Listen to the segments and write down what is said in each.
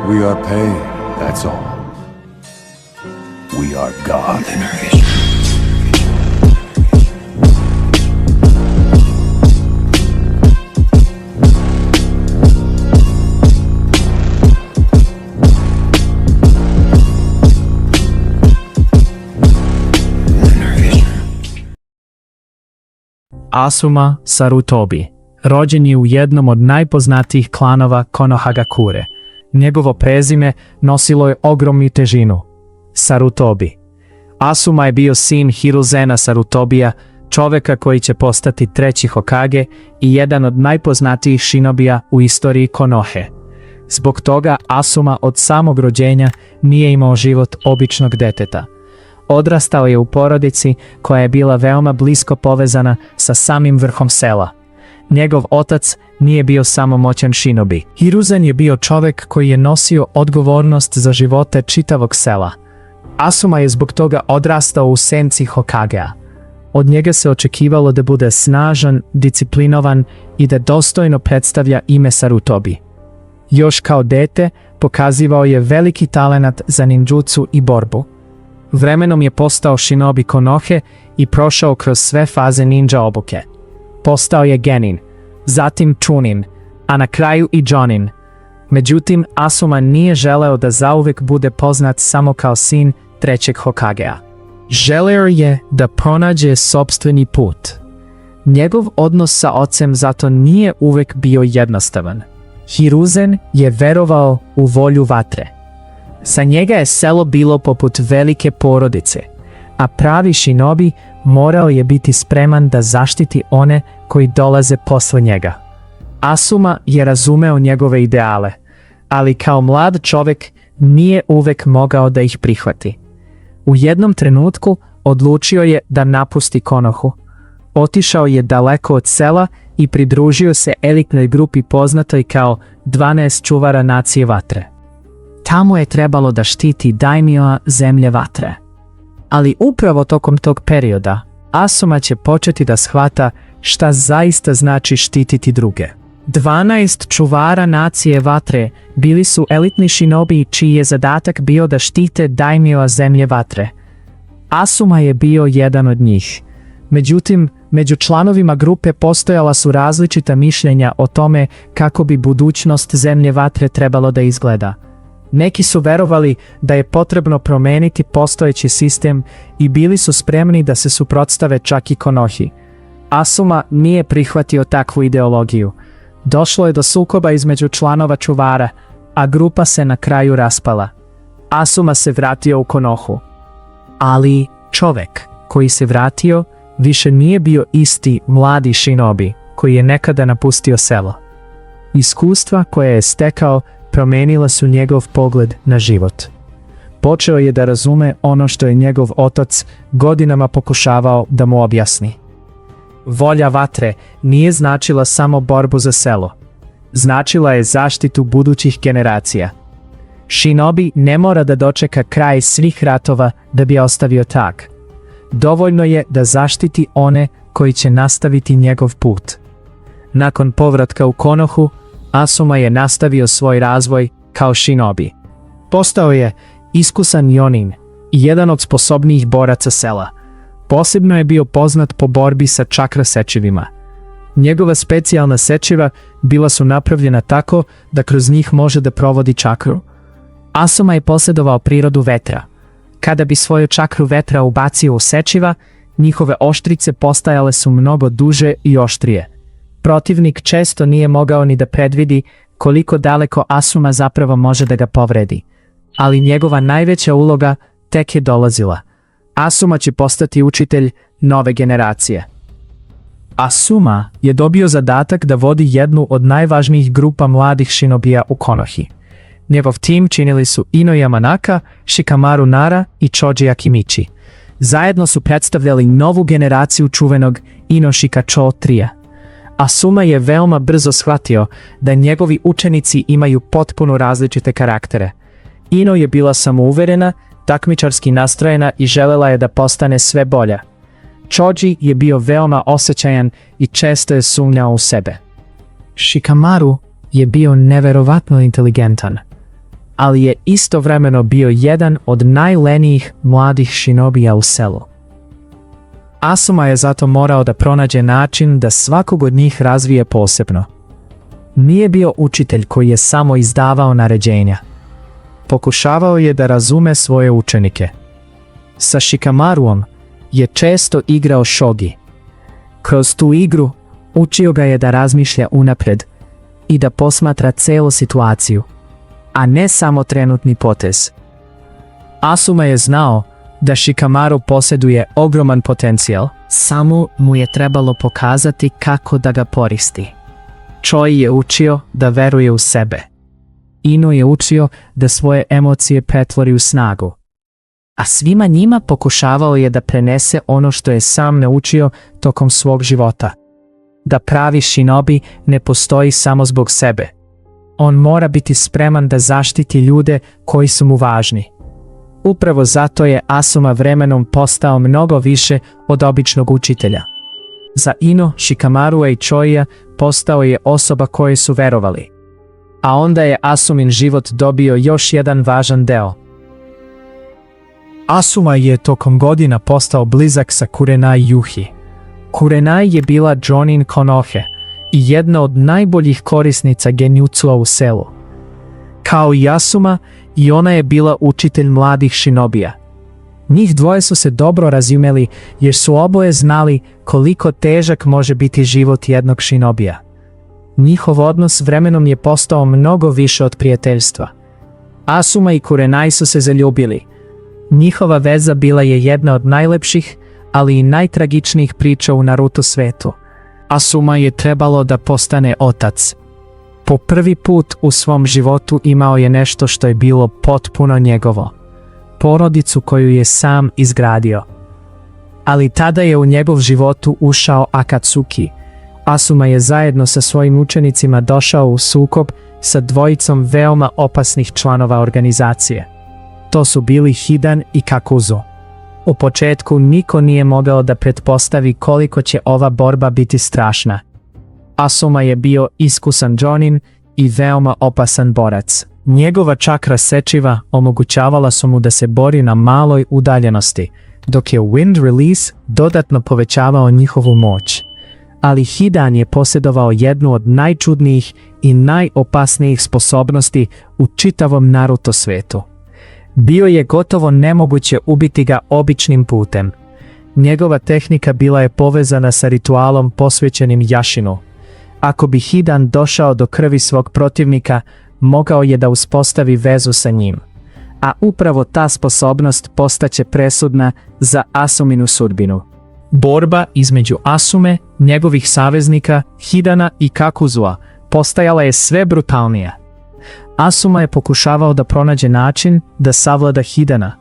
We are paid, that's all. We are God. Asuma Sarutobi rođen je u jednom od najpoznatijih klanova Konohagakure. Njegovo prezime nosilo je ogromnu težinu – Sarutobi. Asuma je bio sin Hiruzena Sarutobija, čoveka koji će postati treći Hokage i jedan od najpoznatijih shinobija u istoriji Konohe. Zbog toga Asuma od samog rođenja nije imao život običnog deteta. Odrastao je u porodici koja je bila veoma blisko povezana sa samim vrhom sela. Njegov otac nije bio samo moćan shinobi. Hiruzen je bio čovjek koji je nosio odgovornost za živote čitavog sela. Asuma je zbog toga odrastao u senci Hokagea. Od njega se očekivalo da bude snažan, disciplinovan i da dostojno predstavlja ime Sarutobi. Još kao dete pokazivao je veliki talenat za ninjutsu i borbu. Vremenom je postao shinobi Konohe i prošao kroz sve faze ninja obuke. Postao je genin, zatim chunin, a na kraju i jonin. Međutim, Asuma nije želeo da zauvek bude poznat samo kao sin trećeg Hokagea. Želeo je da pronađe sopstveni put. Njegov odnos sa ocem zato nije uvek bio jednostavan. Hiruzen je verovao u volju vatre. Sa njega je selo bilo poput velike porodice, a pravi shinobi morao je biti spreman da zaštiti one koji dolaze posle njega. Asuma je razumeo njegove ideale, ali kao mlad čovjek nije uvek mogao da ih prihvati. U jednom trenutku odlučio je da napusti Konohu. Otišao je daleko od sela i pridružio se elitnoj grupi poznatoj kao 12 čuvara nacije vatre. Tamo je trebalo da štiti daimioa zemlje vatre. Ali upravo tokom tog perioda, Asuma će početi da shvata šta zaista znači štititi druge. 12 čuvara nacije vatre bili su elitni shinobi čiji je zadatak bio da štite daimioa zemlje vatre. Asuma je bio jedan od njih. Međutim, među članovima grupe postojala su različita mišljenja o tome kako bi budućnost zemlje vatre trebalo da izgleda. Neki su verovali da je potrebno promeniti postojeći sistem i bili su spremni da se suprotstave čak i Konohi. Asuma nije prihvatio takvu ideologiju. Došlo je do sukoba između članova čuvara, a grupa se na kraju raspala. Asuma se vratio u Konohu. Ali čovek koji se vratio više nije bio isti mladi shinobi koji je nekada napustio selo. Iskustva koje je stekao promenila su njegov pogled na život. Počeo je da razume ono što je njegov otac godinama pokušavao da mu objasni. Volja vatre nije značila samo borbu za selo. Značila je zaštitu budućih generacija. Shinobi ne mora da dočeka kraj svih ratova da bi ostavio trag. Dovoljno je da zaštiti one koji će nastaviti njegov put. Nakon povratka u Konohu, Asuma je nastavio svoj razvoj kao shinobi. Postao je iskusan jonin i jedan od sposobnijih boraca sela. Posebno je bio poznat po borbi sa čakra sečivima. Njegova specijalna sečiva bila su napravljena tako da kroz njih može da provodi čakru. Asuma je posjedovao prirodu vetra. Kada bi svoju čakru vetra ubacio u sečiva, njihove oštrice postajale su mnogo duže i oštrije. Protivnik često nije mogao ni da predvidi koliko daleko Asuma zapravo može da ga povredi. Ali njegova najveća uloga tek je dolazila. Asuma će postati učitelj nove generacije. Asuma je dobio zadatak da vodi jednu od najvažnijih grupa mladih shinobija u Konohi. Njegov tim činili su Ino Yamanaka, Shikamaru Nara i Choji Akimichi. Zajedno su predstavljali novu generaciju čuvenog Ino Shikacho trija. Asuma je veoma brzo shvatio da njegovi učenici imaju potpuno različite karaktere. Ino je bila samouverena, takmičarski nastrojena i želela je da postane sve bolja. Choji je bio veoma osjećajan i često je sumnjao u sebe. Shikamaru je bio neverovatno inteligentan. ali je istovremeno bio jedan od najlenijih mladih šinobija u selu. Asuma je zato morao da pronađe način da svakog od njih razvije posebno. Nije bio učitelj koji je samo izdavao naređenja. Pokušavao je da razume svoje učenike. Sa Shikamaruom je često igrao shogi. Kroz tu igru učio ga je da razmišlja unaprijed i da posmatra celu situaciju, a ne samo trenutni potez. Asuma je znao da Shikamaru posjeduje ogroman potencijal, samo mu je trebalo pokazati kako da ga koristi. Choi je učio da veruje u sebe. Ino je učio da svoje emocije pretvori u snagu. A svima njima pokušavao je da prenese ono što je sam naučio tokom svog života. Da pravi shinobi ne postoji samo zbog sebe. On mora biti spreman da zaštiti ljude koji su mu važni. Upravo zato je Asuma vremenom postao mnogo više od običnog učitelja. Za Ino, Shikamarua i Choia postao je osoba koje su verovali. A onda je Asumin život dobio još jedan važan deo. Asuma je tokom godina postao blizak sa Kurenai Yuhi. Kurenai je bila Jonin Konohe i jedna od najboljih korisnica genjutsua u selu. Kao i Asuma, i ona je bila učitelj mladih shinobija. Njih dvoje su se dobro razumeli jer su oboje znali koliko težak može biti život jednog shinobija. Njihov odnos vremenom je postao mnogo više od prijateljstva. Asuma i Kurenai su se zaljubili. Njihova veza bila je jedna od najlepših, ali i najtragičnijih priča u Naruto svetu. Asuma je trebalo da postane otac. Po prvi put u svom životu imao je nešto što je bilo potpuno njegovo. Porodicu koju je sam izgradio. Ali tada je u njegov životu ušao Akatsuki. Asuma je zajedno sa svojim učenicima došao u sukob sa dvojicom veoma opasnih članova organizacije. To su bili Hidan i Kakuzu. U početku niko nije mogao da pretpostavi koliko će ova borba biti strašna. Asuma je bio iskusan jonin i veoma opasan borac. Njegova čakra sečiva omogućavala su mu da se bori na maloj udaljenosti, dok je Wind Release dodatno povećavao njihovu moć. Ali Hidan je posjedovao jednu od najčudnijih i najopasnijih sposobnosti u čitavom Naruto svetu. Bio je gotovo nemoguće ubiti ga običnim putem. Njegova tehnika bila je povezana sa ritualom posvećenim Jašinu. Ako bi Hidan došao do krvi svog protivnika, mogao je da uspostavi vezu sa njim. A upravo ta sposobnost postaće presudna za Asuminu sudbinu. Borba između Asume, njegovih saveznika, Hidana i Kakuzua postajala je sve brutalnija. Asuma je pokušavao da pronađe način da savlada Hidana,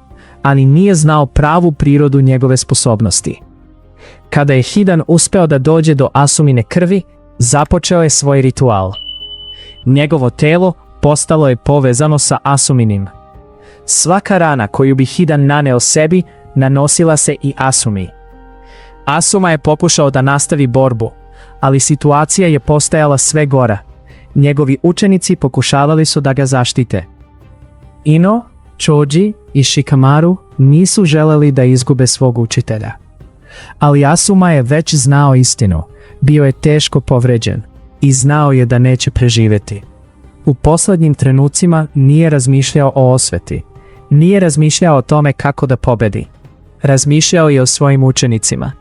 ali nije znao pravu prirodu njegove sposobnosti. Kada je Hidan uspeo da dođe do Asumine krvi, započeo je svoj ritual. Njegovo telo postalo je povezano sa Asuminim. Svaka rana koju bi Hidan naneo sebi, nanosila se i Asumi. Asuma je pokušao da nastavi borbu, ali situacija je postajala sve gora. Njegovi učenici pokušavali su da ga zaštite. Ino, Choji i Shikamaru nisu želeli da izgube svog učitelja. Ali Asuma je već znao istinu, bio je teško povređen i znao je da neće preživjeti. U posljednjim trenucima nije razmišljao o osveti, nije razmišljao o tome kako da pobedi. Razmišljao je o svojim učenicima.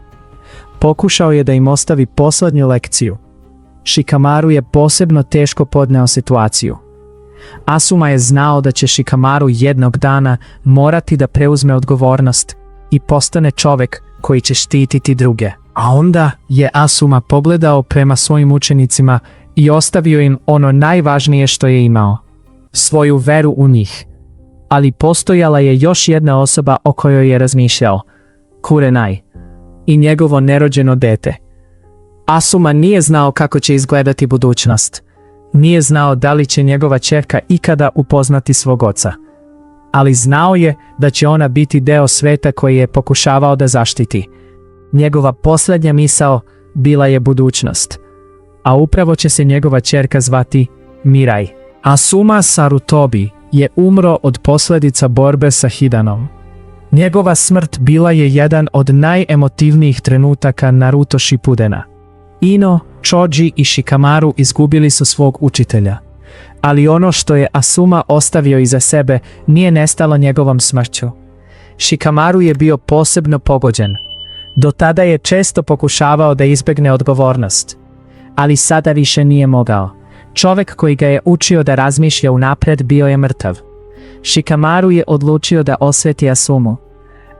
Pokušao je da im ostavi posljednju lekciju. Shikamaru je posebno teško podneo situaciju. Asuma je znao da će Shikamaru jednog dana morati da preuzme odgovornost i postane čovjek koji će štititi druge. A onda je Asuma pogledao prema svojim učenicima i ostavio im ono najvažnije što je imao. Svoju veru u njih. Ali postojala je još jedna osoba o kojoj je razmišljao. Kurenai. I njegovo nerođeno dete. Asuma nije znao kako će izgledati budućnost. Nije znao da li će njegova ćerka ikada upoznati svog oca. Ali znao je da će ona biti deo sveta koji je pokušavao da zaštiti. Njegova posljednja misao bila je budućnost. A upravo će se njegova ćerka zvati Mirai. Asuma Sarutobi je umro od posljedica borbe sa Hidanom. Njegova smrt bila je jedan od najemotivnijih trenutaka Naruto Shippudena. Ino, Choji i Shikamaru izgubili su svog učitelja. Ali ono što je Asuma ostavio iza sebe nije nestalo njegovom smrću. Shikamaru je bio posebno pogođen. Do tada je često pokušavao da izbjegne odgovornost. Ali sada više nije mogao. Čovjek koji ga je učio da razmišlja unaprijed bio je mrtav. Shikamaru je odlučio da osveti Asumu.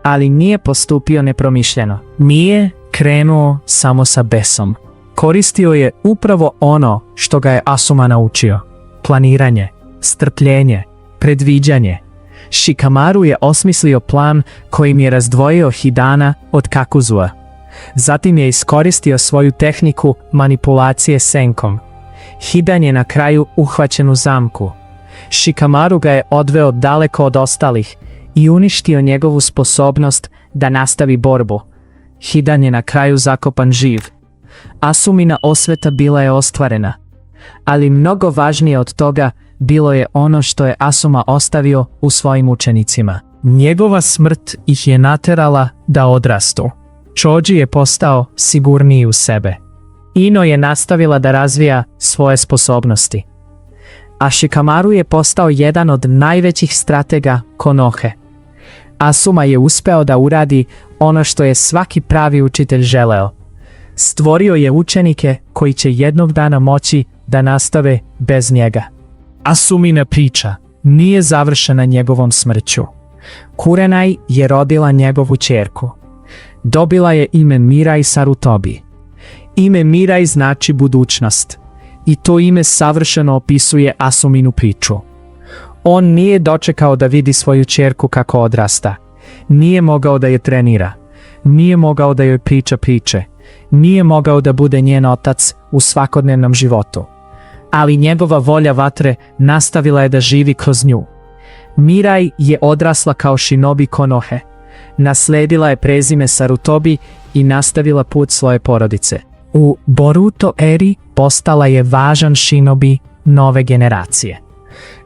Ali nije postupio nepromišljeno. Nije krenuo samo sa besom. Koristio je upravo ono što ga je Asuma naučio. Planiranje, strpljenje, predviđanje. Shikamaru je osmislio plan kojim je razdvojio Hidana od Kakuzua. Zatim je iskoristio svoju tehniku manipulacije senkom. Hidan je na kraju uhvaćen u zamku. Shikamaru ga je odveo daleko od ostalih i uništio njegovu sposobnost da nastavi borbu. Hidan je na kraju zakopan živ. Asumina osveta bila je ostvarena. Ali mnogo važnije od toga bilo je ono što je Asuma ostavio u svojim učenicima. Njegova smrt ih je naterala da odrastu. Choji je postao sigurniji u sebe. Ino je nastavila da razvija svoje sposobnosti. A Shikamaru je postao jedan od najvećih stratega Konohe. Asuma je uspeo da uradi ono što je svaki pravi učitelj želeo. Stvorio je učenike koji će jednog dana moći da nastave bez njega. Asumina priča nije završena njegovom smrću. Kurenai je rodila njegovu ćerku. Dobila je ime Mirai Sarutobi. Ime Mirai znači budućnost. I to ime savršeno opisuje Asuminu priču. On nije dočekao da vidi svoju ćerku kako odrasta. Nije mogao da je trenira. Nije mogao da joj priča priče. Nije mogao da bude njen otac u svakodnevnom životu. Ali njegova volja vatre nastavila je da živi kroz nju. Mirai je odrasla kao shinobi Konohe. Nasledila je prezime Sarutobi i nastavila put svoje porodice. U Boruto eri postala je važan shinobi nove generacije.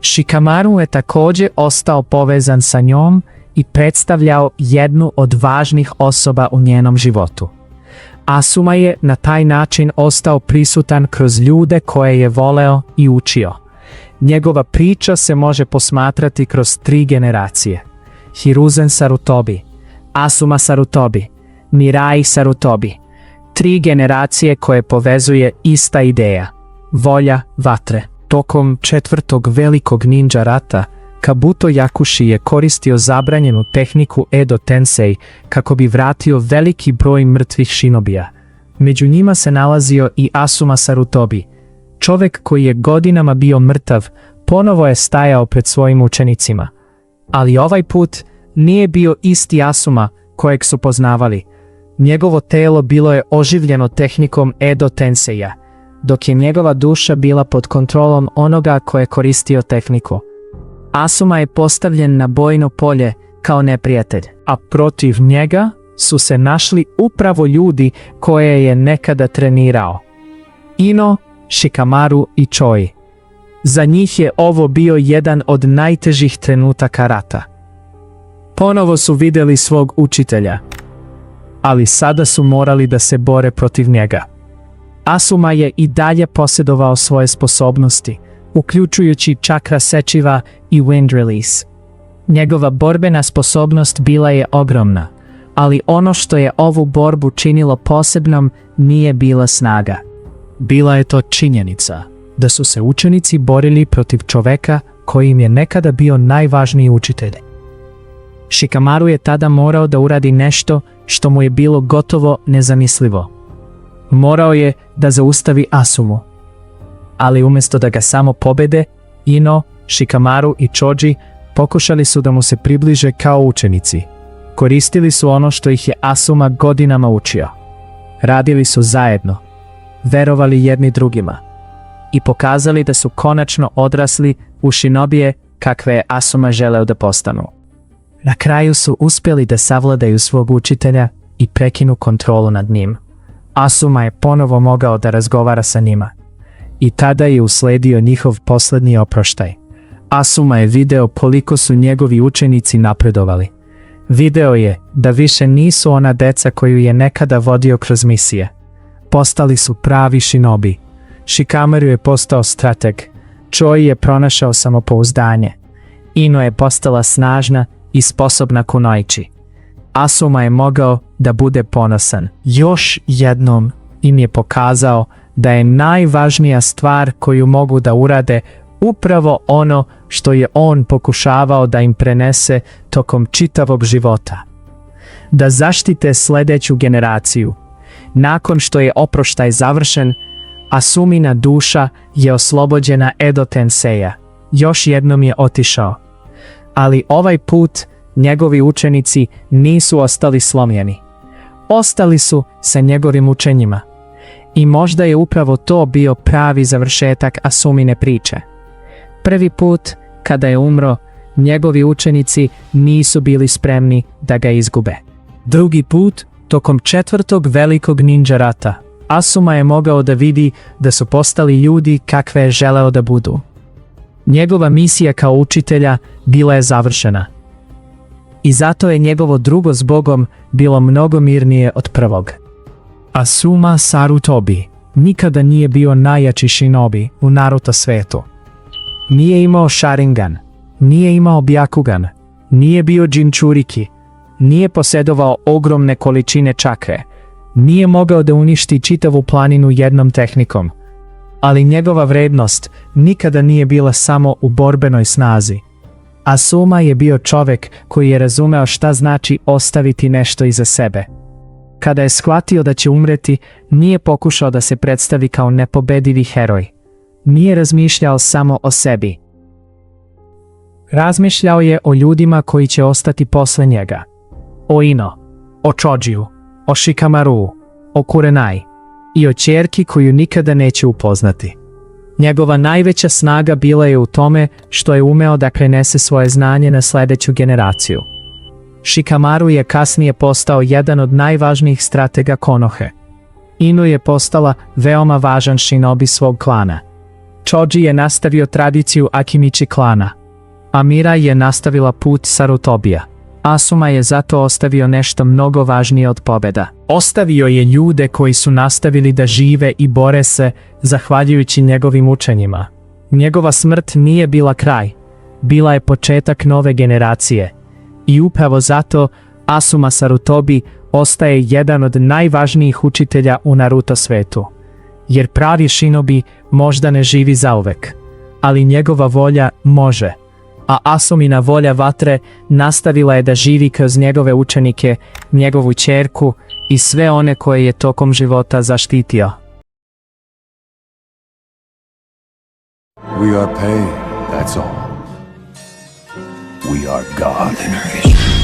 Shikamaru je također ostao povezan sa njom i predstavljao jednu od važnih osoba u njenom životu. Asuma je na taj način ostao prisutan kroz ljude koje je voleo i učio. Njegova priča se može posmatrati kroz 3 generacije. Hiruzen Sarutobi, Asuma Sarutobi, Mirai Sarutobi. 3 generacije koje povezuje ista ideja, volja vatre. Tokom 4. velikog ninja rata, Kabuto Yakushi je koristio zabranjenu tehniku Edo Tensei kako bi vratio veliki broj mrtvih shinobija. Među njima se nalazio i Asuma Sarutobi. Čovjek koji je godinama bio mrtav, ponovo je stajao pred svojim učenicima. Ali ovaj put nije bio isti Asuma kojeg su poznavali. Njegovo telo bilo je oživljeno tehnikom Edo Tenseija, dok je njegova duša bila pod kontrolom onoga ko je koristio tehniku. Asuma je postavljen na bojno polje kao neprijatelj, a protiv njega su se našli upravo ljudi koje je nekada trenirao. Ino, Shikamaru i Choi. Za njih je ovo bio jedan od najtežih trenutaka rata. Ponovo su vidjeli svog učitelja, ali sada su morali da se bore protiv njega. Asuma je i dalje posjedovao svoje sposobnosti, uključujući čakra sečiva i wind release. Njegova borbena sposobnost bila je ogromna, ali ono što je ovu borbu činilo posebnom nije bila snaga. Bila je to činjenica da su se učenici borili protiv čoveka koji im je nekada bio najvažniji učitelj. Shikamaru je tada morao da uradi nešto što mu je bilo gotovo nezamislivo. Morao je da zaustavi Asumu. Ali umjesto da ga samo pobede, Ino, Shikamaru i Choji pokušali su da mu se približe kao učenici. Koristili su ono što ih je Asuma godinama učio. Radili su zajedno, verovali jedni drugima i pokazali da su konačno odrasli u shinobije kakve je Asuma želeo da postanu. Na kraju su uspjeli da savladaju svog učitelja i prekinu kontrolu nad njim. Asuma je ponovo mogao da razgovara sa njima. I tada je usledio njihov posljednji oproštaj. Asuma je video koliko su njegovi učenici napredovali. Video je da više nisu ona deca koju je nekada vodio kroz misije. Postali su pravi shinobi. Shikamaru je postao strateg. Choi je pronašao samopouzdanje. Ino je postala snažna i sposobna kunoichi. Asuma je mogao da bude ponosan. Još jednom im je pokazao da je najvažnija stvar koju mogu da urade upravo ono što je on pokušavao da im prenese tokom čitavog života. Da zaštite sljedeću generaciju. Nakon što je oproštaj završen, Asumina duša je oslobođena Edo Tenseja. Još jednom je otišao. Ali ovaj put njegovi učenici nisu ostali slomljeni. Ostali su sa njegovim učenjima. I možda je upravo to bio pravi završetak Asumine priče. Prvi put, kada je umro, njegovi učenici nisu bili spremni da ga izgube. Drugi put, tokom 4. velikog ninja rata, Asuma je mogao da vidi da su postali ljudi kakve je želeo da budu. Njegova misija kao učitelja bila je završena. I zato je njegovo drugo s Bogom bilo mnogo mirnije od prvog. Asuma Sarutobi nikada nije bio najjači shinobi u Naruto svetu. Nije imao Sharingan, nije imao Byakugan, nije bio Jinchuriki, nije posjedovao ogromne količine čakre, nije mogao da uništi čitavu planinu jednom tehnikom. Ali njegova vrednost nikada nije bila samo u borbenoj snazi. Asuma je bio čovjek koji je razumeo šta znači ostaviti nešto iza sebe. Kada je shvatio da će umreti, nije pokušao da se predstavi kao nepobedivi heroj. Nije razmišljao samo o sebi. Razmišljao je o ljudima koji će ostati posle njega. O Ino, o Chojiju, o Shikamaru, o Kurenai i o ćerki koju nikada neće upoznati. Njegova najveća snaga bila je u tome što je umeo da prenese svoje znanje na sljedeću generaciju. Shikamaru je kasnije postao jedan od najvažnijih stratega Konohe. Inu je postala veoma važan shinobi svog klana. Choji je nastavio tradiciju Akimichi klana. A Mirai je nastavila put Sarutobija. Asuma je zato ostavio nešto mnogo važnije od pobjeda. Ostavio je ljude koji su nastavili da žive i bore se zahvaljujući njegovim učenjima. Njegova smrt nije bila kraj, bila je početak nove generacije. I upravo zato Asuma Sarutobi ostaje jedan od najvažnijih učitelja u Naruto svetu. Jer pravi shinobi možda ne živi zauvek, ali njegova volja može. A Asumina volja vatre nastavila je da živi kroz njegove učenike, njegovu ćerku i sve one koje je tokom života zaštitio. We are paid, that's all. We are God.